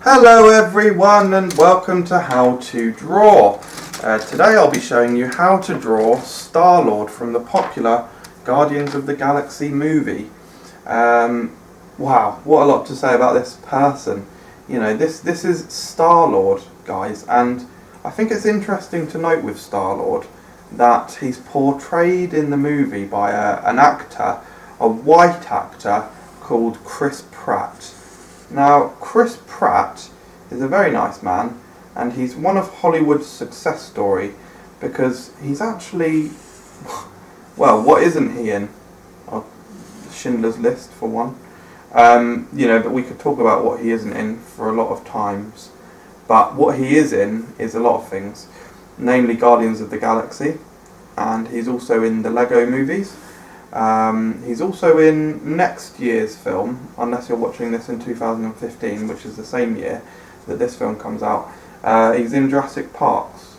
Hello everyone and welcome to How to Draw. Today I'll be showing you how to draw Star-Lord from the popular Guardians of the Galaxy movie. Wow, what a lot to say about this person. You know, this is Star-Lord, guys, and I think it's interesting to note with Star-Lord that he's portrayed in the movie by an actor, a white actor called Pratt. Now, Pratt is a very nice man, and he's one of Hollywood's success story because he's actually, well, what isn't he in? Schindler's List, for one. You know, but we could talk about what he isn't in for a lot of times. But what he is in is a lot of things, namely Guardians of the Galaxy, and he's also in the Lego movies. He's also in next year's film, unless you're watching this in 2015, which is the same year that this film comes out. He's in Jurassic Parks.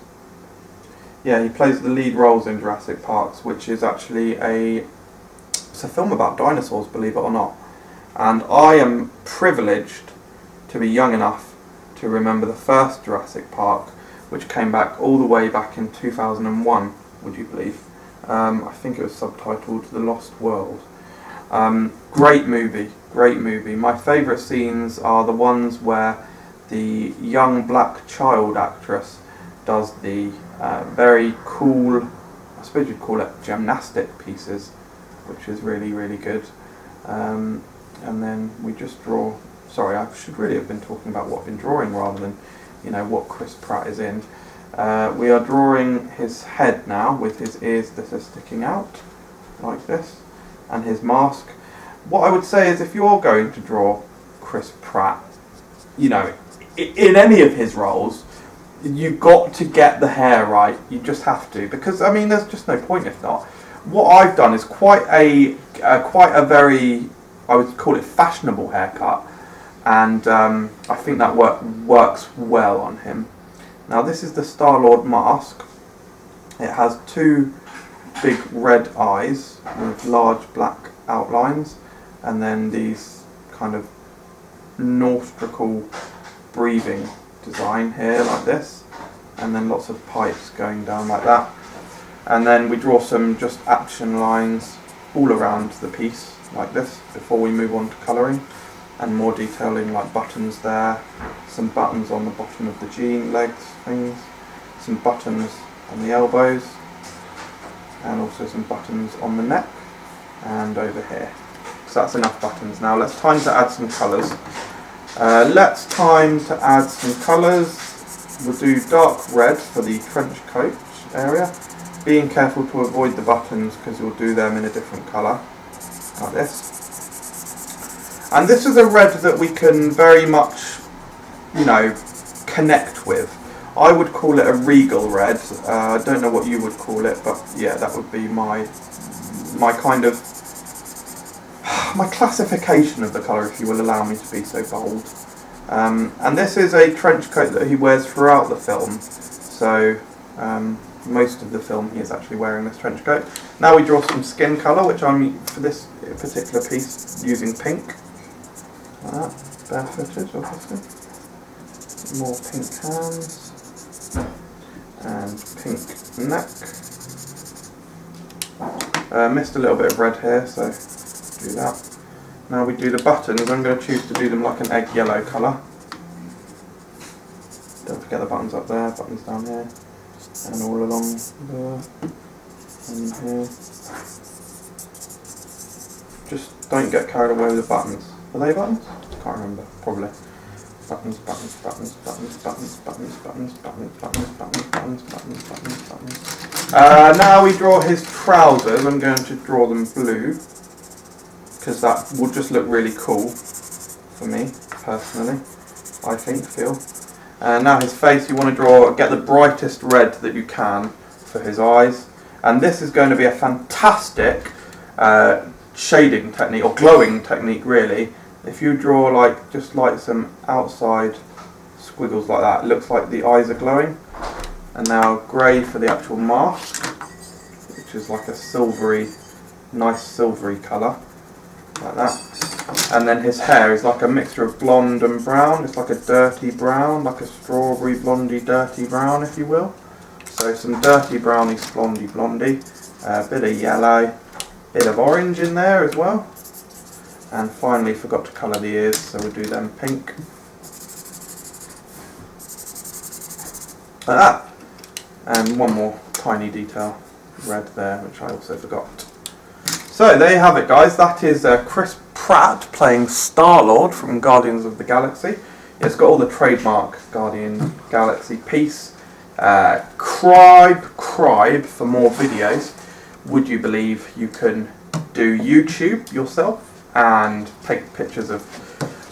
Yeah, he plays the lead roles in Jurassic Parks, which is actually it's a film about dinosaurs, believe it or not. And I am privileged to be young enough to remember the first Jurassic Park, which came back all the way back in 2001, would you believe? I think it was subtitled The Lost World. Great movie, great movie. My favourite scenes are the ones where the young black child actress does the very cool, I suppose you'd call it gymnastic pieces, which is really, really good. And then we just draw, sorry, I should really have been talking about what I've been drawing rather than, you know, what Pratt is in. We are drawing his head now with his ears that are sticking out like this and his mask. What I would say is if you're going to draw Pratt, you know, in any of his roles, you've got to get the hair right. You just have to, because I mean there's just no point if not. What I've done is quite a very, I would call it, fashionable haircut, and I think that works well on him. Now this is the Star-Lord mask. It has two big red eyes with large black outlines, and then these kind of nostril breathing design here like this, and then lots of pipes going down like that. And then we draw some just action lines all around the piece like this before we move on to colouring. And more detailing like buttons there, some buttons on the bottom of the jean legs things, some buttons on the elbows, and also some buttons on the neck and over here. So that's enough buttons. Now let's time to add some colours. We'll do dark red for the trench coat area, being careful to avoid the buttons because we'll do them in a different colour, like this. And this is a red that we can very much, you know, connect with. I would call it a regal red. I don't know what you would call it, but yeah, that would be my kind of, my classification of the colour, if you will allow me to be so bold. And this is a trench coat that he wears throughout the film. So most of the film he is actually wearing this trench coat. Now we draw some skin colour, which I'm, for this particular piece, using pink. Barefooted, obviously. More pink hands and pink neck. Missed a little bit of red here, so do that. Now we do the buttons. I'm going to choose to do them like an egg yellow colour. Don't forget the buttons up there, buttons down here, and all along there and here. Just don't get carried away with the buttons. Are they buttons? Can't remember. Probably. Buttons, buttons, buttons, buttons, buttons, buttons, buttons, buttons, buttons, buttons, buttons, buttons, buttons, buttons. Now we draw his trousers. I'm going to draw them blue because that will just look really cool for me, personally. I feel. Now his face, you want to get the brightest red that you can for his eyes. And this is going to be a fantastic shading technique, or glowing technique really. If you draw just like some outside squiggles like that, it looks like the eyes are glowing. And now grey for the actual mask, which is like a silvery, nice silvery colour, like that. And then his hair is like a mixture of blonde and brown. It's like a dirty brown, like a strawberry blondie dirty brown, if you will. So some dirty brownie blondie, a bit of yellow, bit of orange in there as well. And finally forgot to colour the ears, so we'll do them pink. Like that. And one more tiny detail, red there, which I also forgot. So there you have it, guys. That is Chris Pratt playing Star-Lord from Guardians of the Galaxy. It's got all the trademark Guardian Galaxy piece. Cribe for more videos. Would you believe you can do YouTube yourself and take pictures of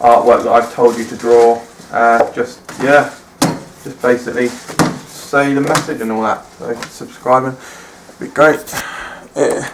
artwork that I've told you to draw? Just basically say the message and all that. So subscribing would be great. Yeah.